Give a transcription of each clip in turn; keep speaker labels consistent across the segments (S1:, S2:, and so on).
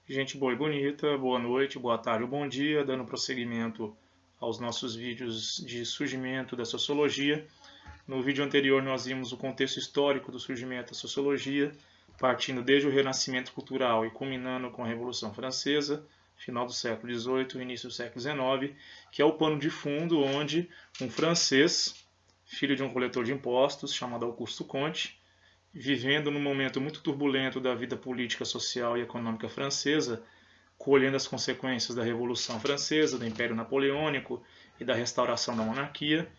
S1: Gente boa e bonita, boa noite, boa tarde ou bom dia, dando prosseguimento aos nossos vídeos de surgimento da sociologia. No vídeo anterior nós vimos o contexto histórico do surgimento da sociologia, partindo desde o Renascimento cultural e culminando com a Revolução Francesa, final do século XVIII e início do século XIX, que é o pano de fundo onde um francês, filho de um coletor de impostos, chamado Auguste Comte, vivendo num momento muito turbulento da vida política, social e econômica francesa, colhendo as consequências da Revolução Francesa, do Império Napoleônico e da restauração da monarquia,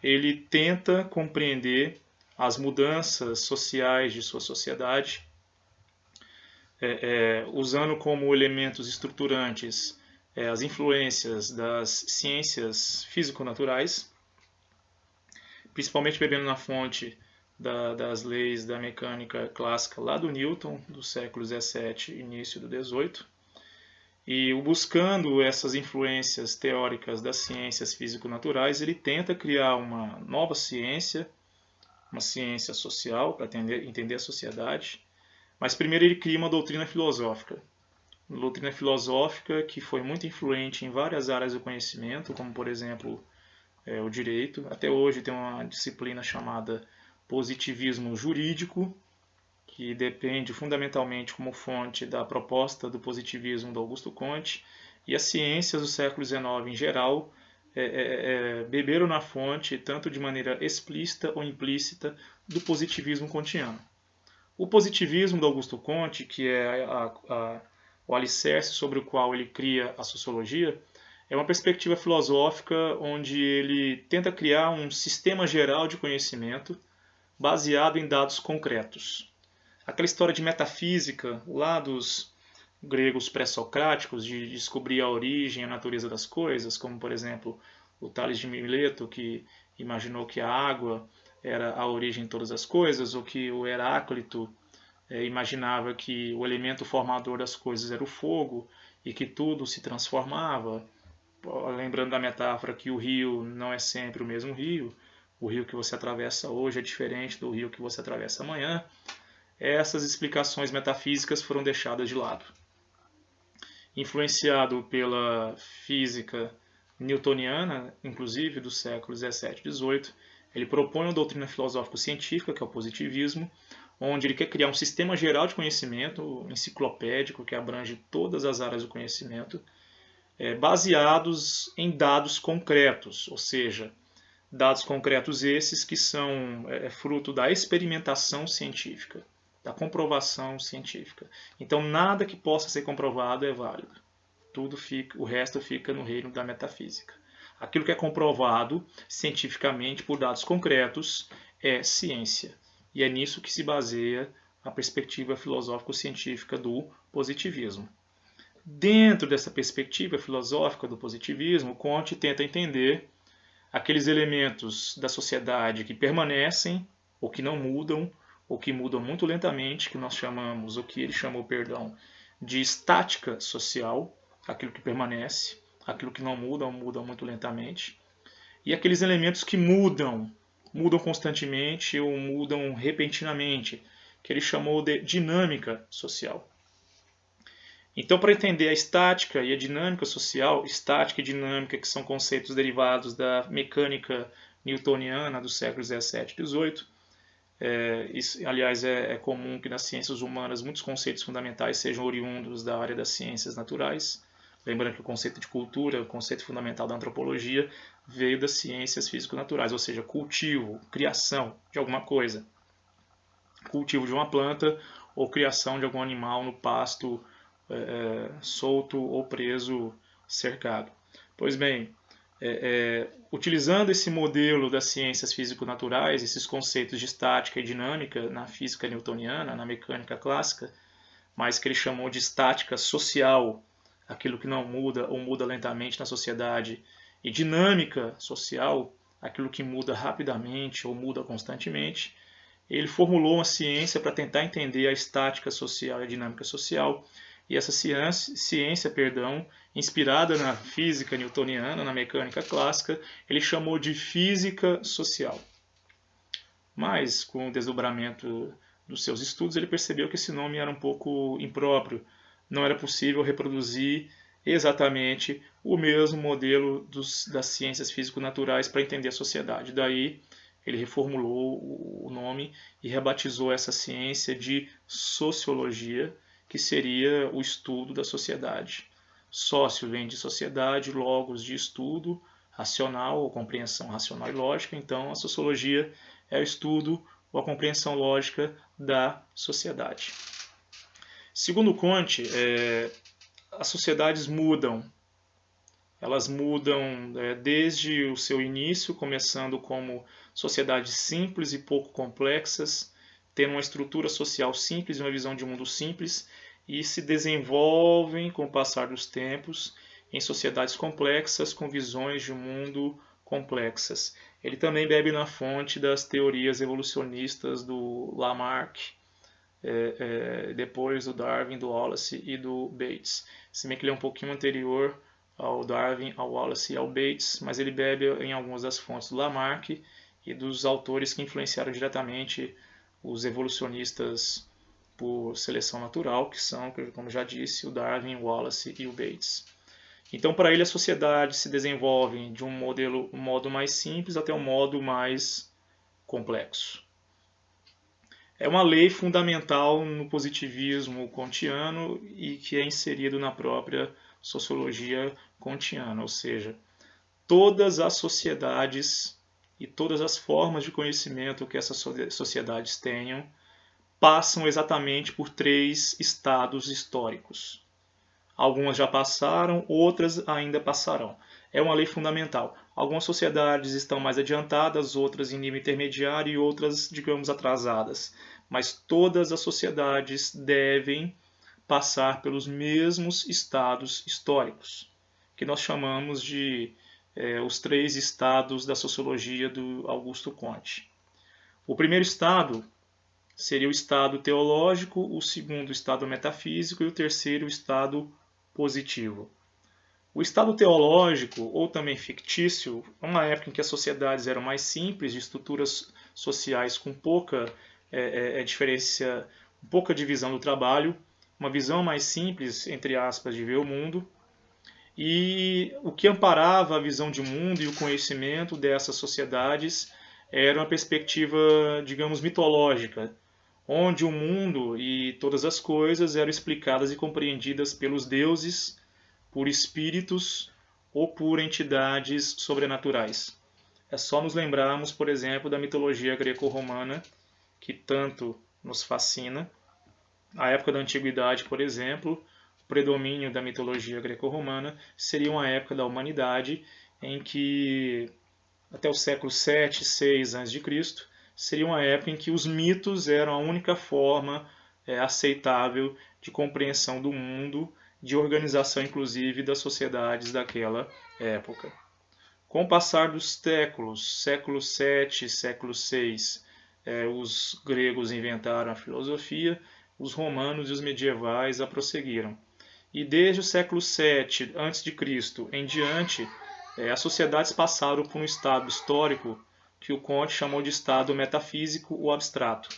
S1: ele tenta compreender as mudanças sociais de sua sociedade, usando como elementos estruturantes as influências das ciências físico-naturais, principalmente bebendo na fonte das leis da mecânica clássica lá do Newton, do século XVII, início do XVIII, e buscando essas influências teóricas das ciências físico-naturais, ele tenta criar uma nova ciência, uma ciência social, para entender a sociedade, mas primeiro ele cria uma doutrina filosófica. Uma doutrina filosófica que foi muito influente em várias áreas do conhecimento, como por exemplo o direito. Até hoje tem uma disciplina chamada positivismo jurídico, que depende fundamentalmente como fonte da proposta do positivismo do Auguste Comte, e as ciências do século XIX em geral beberam na fonte, tanto de maneira explícita ou implícita, do positivismo kantiano. O positivismo do Auguste Comte, que é o alicerce sobre o qual ele cria a sociologia, é uma perspectiva filosófica onde ele tenta criar um sistema geral de conhecimento baseado em dados concretos. Aquela história de metafísica lá dos gregos pré-socráticos, de descobrir a origem, a natureza das coisas, como por exemplo o Tales de Mileto, que imaginou que a água era a origem de todas as coisas, ou que o Heráclito imaginava que o elemento formador das coisas era o fogo e que tudo se transformava. Lembrando da metáfora que o rio não é sempre o mesmo rio, o rio que você atravessa hoje é diferente do rio que você atravessa amanhã. Essas explicações metafísicas foram deixadas de lado. Influenciado pela física newtoniana, inclusive do século XVII e XVIII, ele propõe uma doutrina filosófico-científica, que é o positivismo, onde ele quer criar um sistema geral de conhecimento enciclopédico que abrange todas as áreas do conhecimento, baseados em dados concretos, ou seja, dados concretos esses que são fruto da experimentação científica, da comprovação científica. Então nada que possa ser comprovado é válido. O resto fica no reino da metafísica. Aquilo que é comprovado cientificamente por dados concretos é ciência. E é nisso que se baseia a perspectiva filosófico-científica do positivismo. Dentro dessa perspectiva filosófica do positivismo, Comte tenta entender aqueles elementos da sociedade que permanecem ou que não mudam ou que mudam muito lentamente, que nós chamamos, o que ele chamou, perdão, de estática social, aquilo que permanece, aquilo que não muda ou muda muito lentamente, e aqueles elementos que mudam constantemente ou mudam repentinamente, que ele chamou de dinâmica social. Então, para entender a estática e a dinâmica social, estática e dinâmica, que são conceitos derivados da mecânica newtoniana do século XVII e XVIII, aliás, é comum que nas ciências humanas muitos conceitos fundamentais sejam oriundos da área das ciências naturais. Lembrando que o conceito de cultura, o conceito fundamental da antropologia, veio das ciências físico-naturais, ou seja, cultivo, criação de alguma coisa. Cultivo de uma planta ou criação de algum animal no pasto solto ou preso, cercado. Pois bem, utilizando esse modelo das ciências físico-naturais, esses conceitos de estática e dinâmica na física newtoniana, na mecânica clássica, mas que ele chamou de estática social, aquilo que não muda ou muda lentamente na sociedade, e dinâmica social, aquilo que muda rapidamente ou muda constantemente, ele formulou uma ciência para tentar entender a estática social e a dinâmica social. E essa ciência, inspirada na física newtoniana, na mecânica clássica, ele chamou de física social. Mas, com o desdobramento dos seus estudos, ele percebeu que esse nome era um pouco impróprio, não era possível reproduzir exatamente o mesmo modelo das ciências físico-naturais para entender a sociedade. Daí ele reformulou o nome e rebatizou essa ciência de sociologia, que seria o estudo da sociedade. Sócio vem de sociedade, logos de estudo racional ou compreensão racional e lógica, então a sociologia é o estudo ou a compreensão lógica da sociedade. Segundo Comte, as sociedades mudam. Elas mudam desde o seu início, começando como sociedades simples e pouco complexas, tendo uma estrutura social simples e uma visão de mundo simples, e se desenvolvem com o passar dos tempos em sociedades complexas com visões de mundo complexas. Ele também bebe na fonte das teorias evolucionistas do Lamarck, depois do Darwin, do Wallace e do Bates. Se bem que ele é um pouquinho anterior ao Darwin, ao Wallace e ao Bates, mas ele bebe em algumas das fontes do Lamarck e dos autores que influenciaram diretamente os evolucionistas por seleção natural, que são, como já disse, o Darwin, o Wallace e o Bates. Então, para ele, a sociedade se desenvolve de um modo mais simples até um modo mais complexo. É uma lei fundamental no positivismo kantiano e que é inserido na própria sociologia kantiana, ou seja, todas as sociedades e todas as formas de conhecimento que essas sociedades tenham passam exatamente por 3 estados históricos. Algumas já passaram, outras ainda passarão. É uma lei fundamental. Algumas sociedades estão mais adiantadas, outras em nível intermediário e outras, digamos, atrasadas. Mas todas as sociedades devem passar pelos mesmos estados históricos, que nós chamamos de os 3 estados da sociologia do Augusto Comte. O primeiro estado seria o estado teológico, o segundo o estado metafísico e o terceiro o estado positivo. O estado teológico, ou também fictício, é uma época em que as sociedades eram mais simples, de estruturas sociais com pouca diferença, pouca divisão do trabalho, uma visão mais simples, entre aspas, de ver o mundo. E o que amparava a visão de mundo e o conhecimento dessas sociedades era uma perspectiva, digamos, mitológica, onde o mundo e todas as coisas eram explicadas e compreendidas pelos deuses, por espíritos ou por entidades sobrenaturais. É só nos lembrarmos, por exemplo, da mitologia greco-romana, que tanto nos fascina. A época da Antiguidade, por exemplo, o predomínio da mitologia greco-romana seria uma época da humanidade em que, até o século 7, 6 a.C., seria uma época em que os mitos eram a única forma aceitável de compreensão do mundo, de organização inclusive das sociedades daquela época. Com o passar dos séculos, século 7, século 6, os gregos inventaram a filosofia, os romanos e os medievais a prosseguiram. E desde o século 7 a.C. em diante, as sociedades passaram por um estado histórico que o Comte chamou de estado metafísico ou abstrato.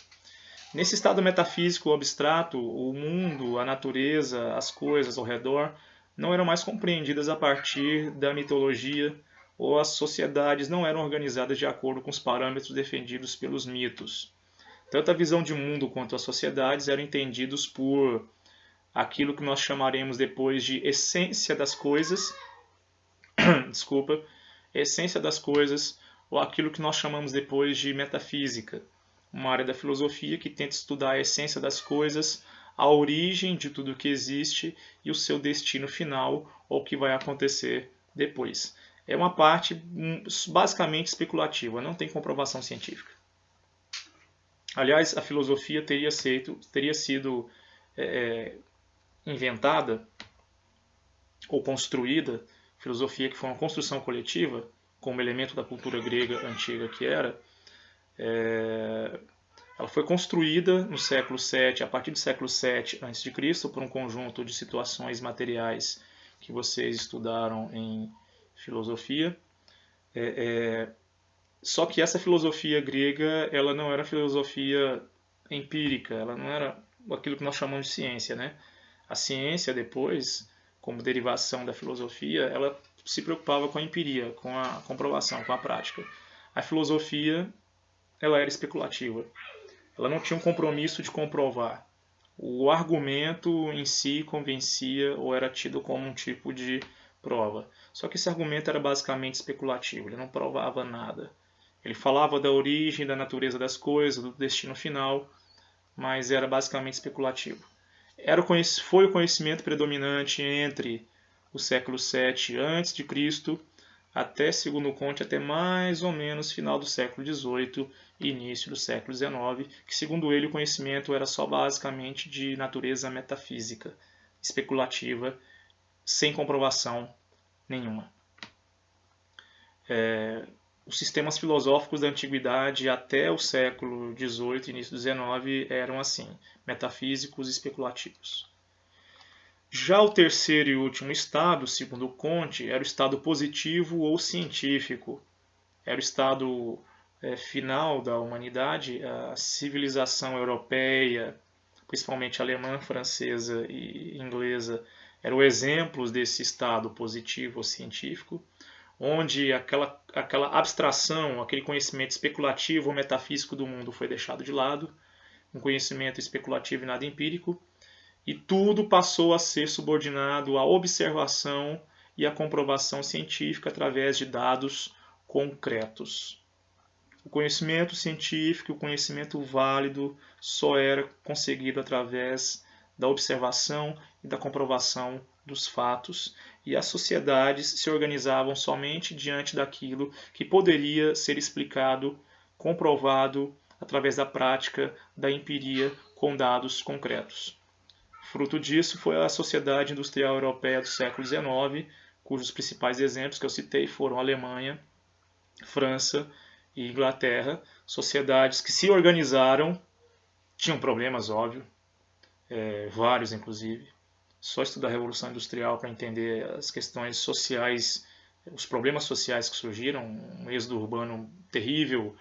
S1: Nesse estado metafísico ou abstrato, o mundo, a natureza, as coisas ao redor não eram mais compreendidas a partir da mitologia, ou as sociedades não eram organizadas de acordo com os parâmetros defendidos pelos mitos. Tanto a visão de mundo quanto as sociedades eram entendidos por aquilo que nós chamaremos depois de essência das coisas, essência das coisas, ou aquilo que nós chamamos depois de metafísica, uma área da filosofia que tenta estudar a essência das coisas, a origem de tudo que existe e o seu destino final, ou o que vai acontecer depois. É uma parte basicamente especulativa, não tem comprovação científica. Aliás, a filosofia teria sido inventada ou construída, filosofia que foi uma construção coletiva, como elemento da cultura grega antiga que era, ela foi construída no século VII, a partir do século VII a.C., por um conjunto de situações materiais que vocês estudaram em filosofia. Só que essa filosofia grega, ela não era filosofia empírica, ela não era aquilo que nós chamamos de ciência, né? A ciência, depois, como derivação da filosofia, ela se preocupava com a empiria, com a comprovação, com a prática. A filosofia, ela era especulativa. Ela não tinha um compromisso de comprovar. O argumento em si convencia ou era tido como um tipo de prova. Só que esse argumento era basicamente especulativo, ele não provava nada. Ele falava da origem, da natureza das coisas, do destino final, mas era basicamente especulativo. Foi o conhecimento predominante entre o século VII a.C. até, segundo Comte, até mais ou menos final do século XVIII e início do século XIX, que, segundo ele, o conhecimento era só basicamente de natureza metafísica, especulativa, sem comprovação nenhuma. Os sistemas filosóficos da antiguidade até o século XVIII e início do XIX eram assim, metafísicos e especulativos. Já o terceiro e último estado, segundo Comte, era o estado positivo ou científico. Era o estado final da humanidade, a civilização europeia, principalmente alemã, francesa e inglesa, eram exemplos desse estado positivo ou científico, onde aquela abstração, aquele conhecimento especulativo ou metafísico do mundo foi deixado de lado, um conhecimento especulativo e nada empírico, e tudo passou a ser subordinado à observação e à comprovação científica através de dados concretos. O conhecimento científico, o conhecimento válido, só era conseguido através da observação e da comprovação dos fatos, e as sociedades se organizavam somente diante daquilo que poderia ser explicado, comprovado através da prática, da empiria, com dados concretos. Fruto disso foi a sociedade industrial europeia do século XIX, cujos principais exemplos que eu citei foram Alemanha, França e Inglaterra, sociedades que se organizaram, tinham problemas, óbvio, vários inclusive. Só estudar a Revolução Industrial para entender as questões sociais, os problemas sociais que surgiram, um êxodo urbano terrível,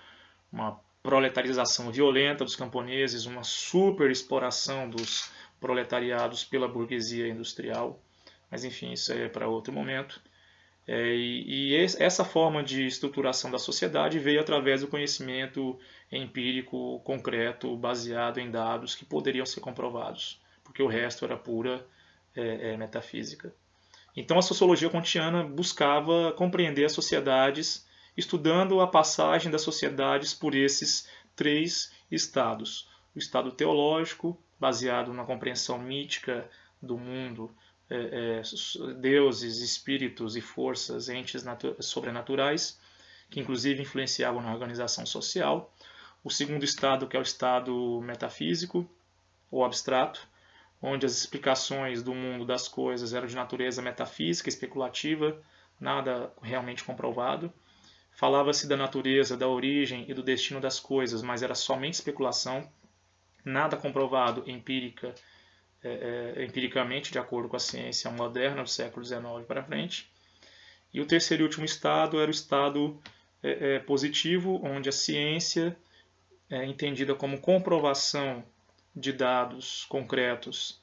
S1: uma proletarização violenta dos camponeses, uma super exploração dos proletariados pela burguesia industrial. Mas enfim, isso é para outro momento. E essa forma de estruturação da sociedade veio através do conhecimento empírico, concreto, baseado em dados que poderiam ser comprovados, porque o resto era pura metafísica. Então a sociologia kantiana buscava compreender as sociedades, estudando a passagem das sociedades por esses três estados. O estado teológico, baseado na compreensão mítica do mundo, deuses, espíritos e forças, entes sobrenaturais, que inclusive influenciavam na organização social. O segundo estado, que é o estado metafísico ou abstrato, onde as explicações do mundo das coisas eram de natureza metafísica, especulativa, nada realmente comprovado. Falava-se da natureza, da origem e do destino das coisas, mas era somente especulação, nada comprovado empiricamente, de acordo com a ciência moderna do século XIX para frente. E o terceiro e último estado era o estado positivo, onde a ciência, entendida como comprovação de dados concretos,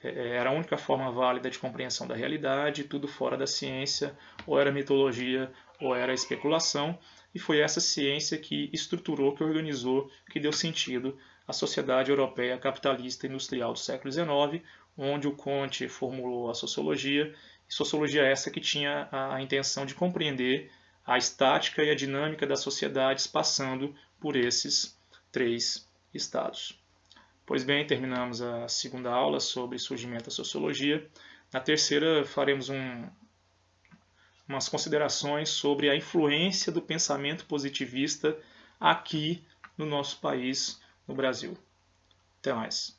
S1: era a única forma válida de compreensão da realidade, tudo fora da ciência, ou era mitologia, ou era especulação, e foi essa ciência que estruturou, que organizou, que deu sentido à sociedade europeia capitalista industrial do século XIX, onde o Comte formulou a sociologia, e sociologia essa que tinha a intenção de compreender a estática e a dinâmica das sociedades passando por esses três estados. Pois bem, terminamos a segunda aula sobre surgimento da sociologia. Na terceira, faremos umas considerações sobre a influência do pensamento positivista aqui no nosso país, no Brasil. Até mais.